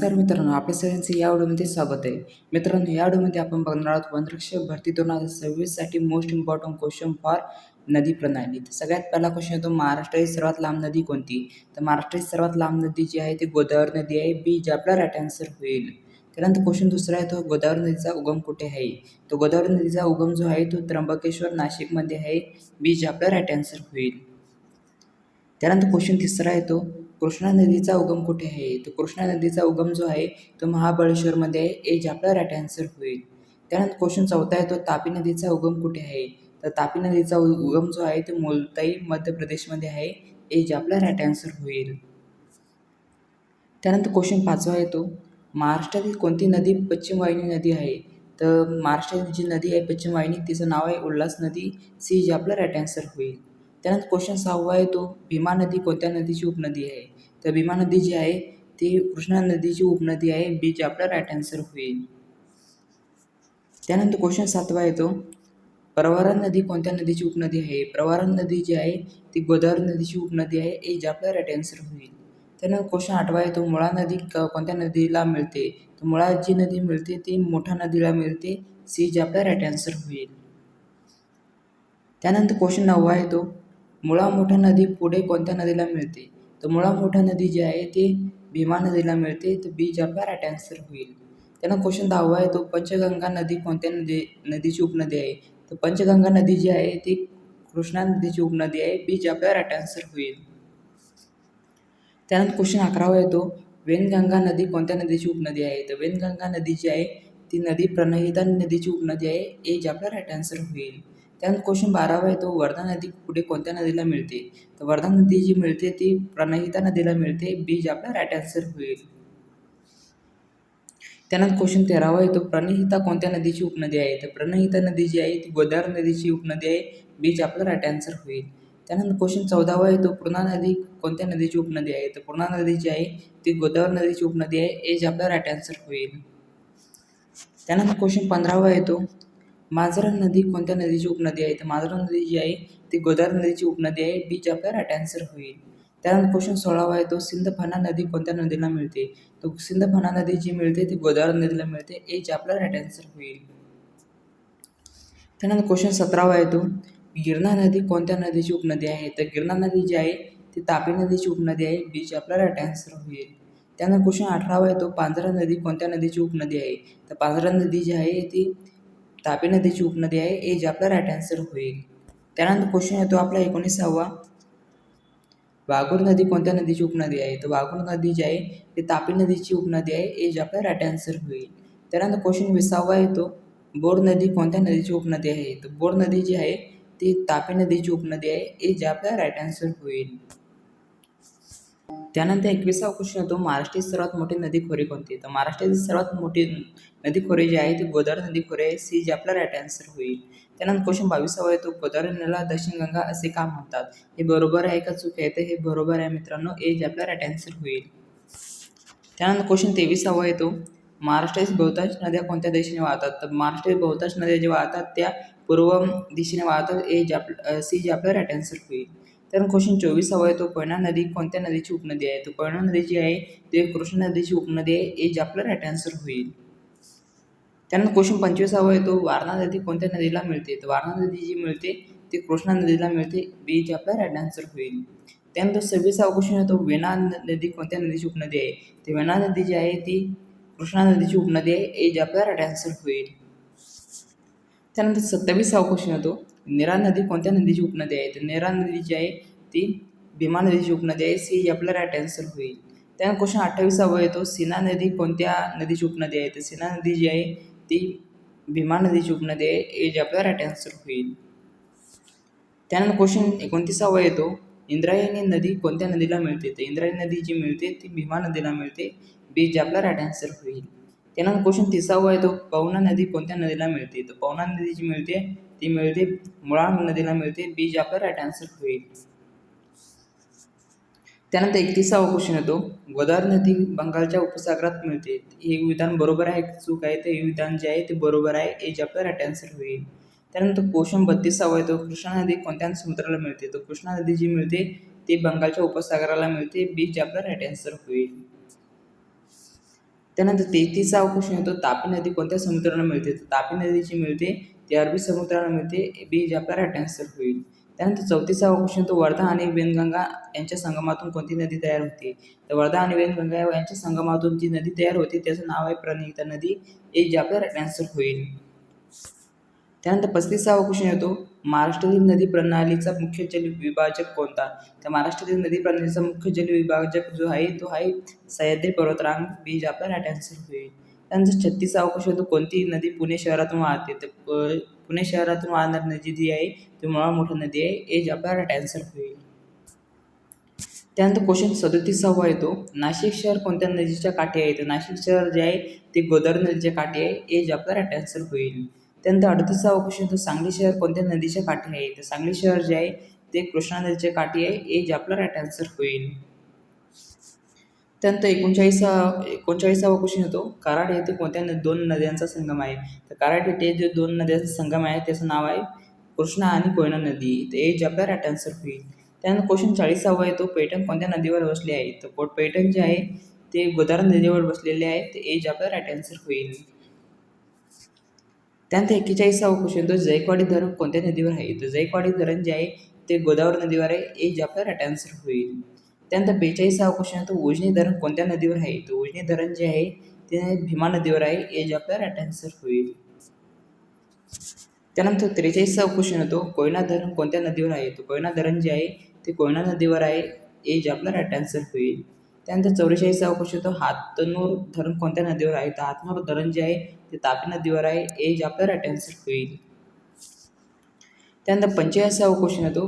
नमस्कार मित्रांनो, आपल्या सगळ्यांचे या व्हिडिओमध्ये स्वागत आहे. मित्रांनो, या व्हिडिओमध्ये आपण बघणार आहोत वनरक्षक भरती 2026 साठी मोस्ट इम्पॉर्टंट क्वेश्चन फॉर नदी प्रणाली. तर सगळ्यात पहिला क्वेश्चन येतो, महाराष्ट्राची सर्वात लांब नदी कोणती? तर महाराष्ट्राची सर्वात लांब नदी जी आहे ती गोदावरी नदी आहे. बी जे आपला राईट आन्सर होईल. त्यानंतर क्वेश्चन दुसरा आहे, तो गोदावरी नदीचा उगम कुठे आहे? तर गोदावरी नदीचा उगम जो आहे तो त्र्यंबकेश्वर नाशिकमध्ये आहे. बी जे आपला राईट आन्सर होईल. त्यानंतर क्वेश्चन तिसरा येतो, कृष्णा नदीचा उगम कुठे आहे? तर कृष्णा नदीचा उगम जो आहे तो महाबळेश्वरमध्ये आहे. ए जे आपला राईट आन्सर होईल. त्यानंतर क्वेश्चन चौथा येतो, तापी नदीचा उगम कुठे आहे? तर तापी नदीचा उगम जो आहे तो मुलताई मध्य प्रदेशमध्ये आहे. ए जे आपला राईट आन्सर होईल. त्यानंतर क्वेश्चन पाचवा येतो, महाराष्ट्रातील कोणती नदी पश्चिम वाहिनी नदी आहे? तर महाराष्ट्रातील जी नदी आहे पश्चिम वाहिनी, तिचं नाव आहे उल्हास नदी. सी जे आपला राईट आन्सर होईल. त्यानंतर क्वेश्चन सहावा येतो, भीमा नदी कोणत्या नदीची उपनदी आहे? तर भीमा नदी जी आहे ती कृष्णा नदीची उपनदी आहे. बी जे आपला राईट आन्सर होईल. त्यानंतर क्वेश्चन सातवा येतो, प्रवरा नदी कोणत्या नदीची उपनदी आहे? प्रवरा नदी जी आहे ती गोदावरी नदीची उपनदी आहे. ए जे आपला राईट आन्सर होईल. त्यानंतर क्वेश्चन आठवा येतो, मुळा नदी कोणत्या नदीला मिळते? तर मुळा जी नदी मिळते ती मोठा नदीला मिळते. सी जे आपला राईट आन्सर होईल. त्यानंतर क्वेश्चन नववा येतो, मुळा मोठा नदी पुढे कोणत्या नदीला मिळते? तर मुळा मोठा नदी जी आहे ती भीमा नदीला मिळते. तर बी जे आपला राईट आन्सर होईल. त्यानंतर क्वेश्चन दहावा येतो, पंचगंगा नदी कोणत्या नदीची उपनदी आहे? तर पंचगंगा नदी जी आहे ती कृष्णा नदीची उपनदी आहे. बी जे आपला राईट आन्सर होईल. त्यानंतर क्वेश्चन 11वा येतो, वेनगंगा नदी कोणत्या नदीची उपनदी आहे? तर वेनगंगा नदी जी आहे ती नदी प्रणहिता नदीची उपनदी आहे. ए जे आपला राईट आन्सर होईल. त्यानंतर क्वेश्चन 12वा येतो, वर्धा नदी पुढे कोणत्या नदीला मिळते? तर वर्धा नदी जी मिळते ती प्रणहिता नदीला मिळते. बी जे आपला राईट आन्सर होईल. त्यानंतर क्वेश्चन 13वा येतो, प्रणहिता कोणत्या नदीची उपनदी आहे? तर प्रणहिता नदी जी आहे ती गोदावरी नदीची उपनदी आहे. बी जे आपला राईट आन्सर होईल. त्यानंतर क्वेश्चन 14वा येतो, पूर्णा नदी कोणत्या नदीची उपनदी आहे? तर पूर्णा नदी जी आहे ती गोदावरी नदीची उपनदी आहे. ए जे आपला राईट आन्सर होईल. त्यानंतर क्वेश्चन 15वा येतो, मांजरा नदी कोणत्या नदीची उपनदी आहे? तर मांजरा नदी जी आहे ती गोदावरी नदीची उपनदी आहे. बी जे आपला राईट आन्सर होईल. त्यानंतर क्वेश्चन 16वा येतो, सिंदफणा नदी कोणत्या नदीला मिळते? तर सिंदफणा नदी जी मिळते ती गोदावरी नदीला मिळते. ए जे आपला राईट आन्सर होईल. त्यानंतर क्वेश्चन 17वा येतो, गिरणा नदी कोणत्या नदीची उपनदी आहे? तर गिरणा नदी जी आहे ती तापी नदीची उपनदी आहे. बी जे आपला राईट आन्सर होईल. त्यानंतर क्वेश्चन 18वा येतो, पांझरा नदी कोणत्या नदीची उपनदी आहे? तर पांझरा नदी जी आहे ती तापी नदीची उपनदी आहे. ए जे आपला राईट आन्सर होईल. त्यानंतर क्वेश्चन येतो आपला 19वा, वाघूर नदी कोणत्या नदीची उपनदी आहे? तर वाघूर नदी जी आहे ती तापी नदीची उपनदी आहे. ए जे आपला राईट आन्सर होईल. त्यानंतर क्वेश्चन 20वा येतो, बोर नदी कोणत्या नदीची उपनदी आहे? तर बोर नदी जी आहे ती तापी नदीची उपनदी आहे. ए जे आपला राईट आन्सर होईल. त्यानंतर 21वा क्वेश्चन येतो, महाराष्ट्राची सर्वात मोठी नदी खोरे कोणती? तर महाराष्ट्राची सर्वात मोठी नदी खोरे जी आहे ती गोदावरी नदी खोरे आहे. सी जे आपला राईट आन्सर होईल. त्यानंतर क्वेश्चन 22वा येतो, गोदावरी नदीला दक्षिण गंगा असे का म्हणतात? हे बरोबर आहे का चूक आहे? तर हे बरोबर आहे मित्रांनो. ए जे आपला राईट आन्सर होईल. त्यानंतर क्वेश्चन 23वा येतो, महाराष्ट्रातील बहुतांश नद्या कोणत्या दिशेने वाहतात? तर महाराष्ट्रातील बहुतांश नद्या ज्या वाहतात त्या पूर्व दिशेने वाहतात. ए जे सी जे आपला राईट आन्सर होईल. त्यानंतर क्वेश्चन 24वा येतो, कोयना नदी कोणत्या नदीची उपनदी आहे? तर कोयना नदी जी आहे ती कृष्णा नदीची उपनदी आहे. ए जे आपला राईट आन्सर होईल. त्यानंतर क्वेश्चन 25वा येतो, वारणा नदी कोणत्या नदीला मिळते? तर वारणा नदी जी मिळते ती कृष्णा नदीला मिळते. बी जे आपला राईट आन्सर होईल. त्यानंतर 26वा क्वेश्चन येतो, वेणा नदी कोणत्या नदीची उपनदी आहे? ती वेणा नदी जी आहे ती कृष्णा नदीची उपनदी आहे. ए जे आपला राईट आन्सर होईल. त्यानंतर 27वा क्वेश्चन येतो, नीरा नदी कोणत्या नदीची उपनदी आहे? तर नीरा नदी जी आहे ती भीमा नदीची उपनदी आहे. सी जे आपला राईट आन्सर होईल. त्यानंतर क्वेश्चन 28वा येतो, सीना नदी कोणत्या नदीची उपनदी आहे? तर सीना नदी जी आहे ती भीमा नदीची उपनदी आहे. ए जे आपला राईट आन्सर होईल. त्यानंतर क्वेश्चन 29वा येतो, इंद्रायणी नदी कोणत्या नदीला मिळते? तर इंद्रायणी नदी जी मिळते ती भीमा नदीला मिळते. बी जे आपला राईट आन्सर होईल. त्यानंतर क्वेश्चन 30वा येतो, पवना नदी कोणत्या नदीला मिळते? तर पवना नदी जी मिळते ती मिळते मुळा नदीला मिळते. बी जे आपला राईट आन्सर होईल. त्यानंतर 31वा क्वेश्चन येतो, गोदावरी नदी बंगालच्या उपसागरात मिळते. हे विधान बरोबर आहे चूक आहे? तर हे विधान जे आहे ते बरोबर आहे. ए जे आपला राईट आन्सर होईल. त्यानंतर क्वेश्चन 32वा येतो, कृष्णा नदी कोणत्या समुद्राला मिळते? तर कृष्णा नदी जी मिळते ती बंगालच्या उपसागराला मिळते. बी जे आपला राईट आन्सर होईल. त्यानंतर 33वा क्वेश्चन येतो, तापी नदी कोणत्या समुद्राला मिळते? तर तापी नदी जी मिळते ती अरबी समुद्राला मिळते. बी जे आपला राईट आन्सर होईल. त्यानंतर 34वा क्वेश्चन येतो, वर्धा आणि वेनगंगा यांच्या संगमातून कोणती नदी तयार होते? तर वर्धा आणि वेनगंगा यांच्या संगमातून जी नदी तयार होते त्याचं नाव आहे प्रणहिता नदी. हे जे आपला राईट आन्सर होईल. त्यानंतर 35वा क्वेश्चन येतो, महाराष्ट्रातील नदी प्रणालीचा मुख्य जल विभाजक कोणता? तर महाराष्ट्रातील नदी प्रणालीचा मुख्य जल विभाजक जो आहे तो आहे सह्याद्री पर्वतरांग. बी जे आपला राईट आन्सर होईल. त्यानंतर 36वा क्वेश्चन येतो, कोणती नदी पुणे शहरातून वाहते? तर पुणे शहरातून वाहणारी नदी जी आहे ती मुळा मोठी नदी आहे. हे जे आपला राईट आन्सर होईल. त्यानंतर क्वेश्चन 37वा येतो, नाशिक शहर कोणत्या नदीच्या काठी आहे? तर नाशिक शहर जे आहे ते गोदावरी नदीच्या काठी आहे. हे जे आपला राईट आन्सर होईल. त्यानंतर 38वा क्वेश्चन येतो, सांगली शहर कोणत्या नदीच्या काठी आहे? तर सांगली शहर जे आहे ते कृष्णा नदीच्या काठी आहे. हे जे आपला राईट आन्सर होईल. त्यानंतर 39वा क्वेश्चन येतो, कराड येथे कोणत्या दोन नद्यांचा संगम आहे? तर कराड येथे जे दोन नद्यांचा संगम आहे त्याचं नाव आहे कृष्णा आणि कोयना नदी. तर हे जे आपला राईट आन्सर होईल. त्यानंतर क्वेश्चन 40वा येतो, पैठण कोणत्या नदीवर वसले आहे? तर पैठण जे आहे ते गोदावरी नदीवर बसलेले आहे. तर हे जे आपला राईट आन्सर होईल. त्यानंतर 41वा क्वेश्चन येतो, जायकवाडी धरण कोणत्या नदीवर आहे? तर जायकवाडी धरण जे आहे ते गोदावरी नदीवर आहे. हे जे आपला राईट आन्सर होईल. त्यानंतर 42वा क्वेश्चन येतो, उजनी धरण कोणत्या नदीवर आहे? तर उजनी धरण जे आहे ते भीमा नदीवर आहे. हे जे आपला राईट आन्सर होईल. त्यानंतर 43वा क्वेश्चन येतो, कोयना धरण कोणत्या नदीवर आहे? तर कोयना धरण जे आहे ते कोयना नदीवर आहे. हे जे आपला राईट आन्सर होईल. त्यानंतर 44वा क्वेश्चन येतो, हातनूर धरण कोणत्या नदीवर आहे? तर हातनूर धरण जे आहे ते तापी नदीवर आहे. हे जे आपला राईट आन्सर होईल. त्यानंतर 45वा क्वेश्चन येतो,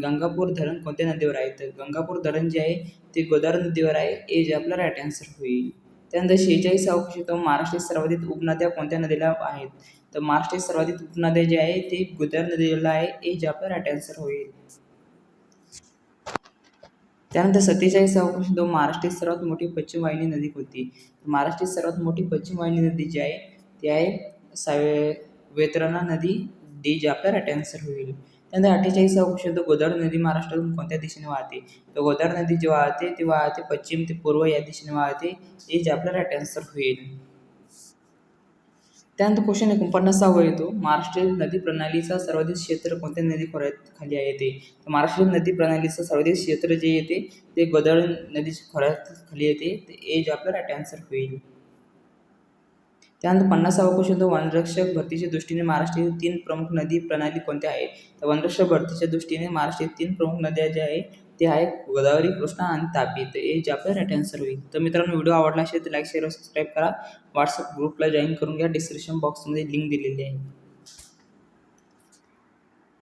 गंगापूर धरण कोणत्या नदीवर आहे? तर गंगापूर धरण जे आहे ते गोदावरी नदीवर आहे. हे जे आपला राईट आन्सर होईल. त्यानंतर 46वा क्वेश्चन येतो, महाराष्ट्रात सर्वाधिक उपनद्या कोणत्या नदीला आहेत? तर महाराष्ट्रात सर्वाधिक उपनद्या जे आहे ते गोदावरी नदीला आहे. हे जे आपला राईट आन्सर होईल. त्यानंतर 47वा क्वेश्चन येतो, महाराष्ट्रात सर्वात मोठी पश्चिम वाहिनी नदी कोणती? महाराष्ट्रात सर्वात मोठी पश्चिम वाहिनी नदी जी आहे ती आहे वेतरणा नदी. डी जे आपला राईट आन्सर होईल. त्यानंतर 48वा क्वेश्चन येतो, गोदावरी नदी महाराष्ट्रातून कोणत्या दिशेने वाहते? तर गोदावरी नदी जी वाहते ती वाहते पश्चिम ते पूर्व या दिशेने वाहते. हे जे आपला राईट आन्सर होईल. त्यानंतर क्वेश्चन 49वा येतो, महाराष्ट्रीय नदी प्रणालीचा सर्वाधिक क्षेत्र कोणत्या नदी खोऱ्यात खाली येते? तर महाराष्ट्रीय नदी प्रणालीचं सर्वाधिक क्षेत्र जे येते ते गोदावरी नदीच्या खोऱ्यात खाली येते. तर हे जे आपलं राईट आन्सर होईल. त्यानंतर 50वा क्वेश्चन येतो, वनरक्षक भरतीच्या दृष्टीने महाराष्ट्रातील 3 प्रमुख नदी प्रणाली कोणत्या आहेत? तर वनरक्षक भरतीच्या दृष्टीने महाराष्ट्रातील 3 प्रमुख नद्या ज्या आहेत ते आहेत गोदावरी, कृष्णा आणि तापी. तर हे जे आपलं राईट आन्सर होईल. तर मित्रांनो, व्हिडिओ आवडला असेल तर लाईक, शेअर, सबस्क्राईब करा. व्हॉट्सअप ग्रुपला जॉईन करून घ्या. डिस्क्रिप्शन बॉक्समध्ये लिंक दिलेली आहे.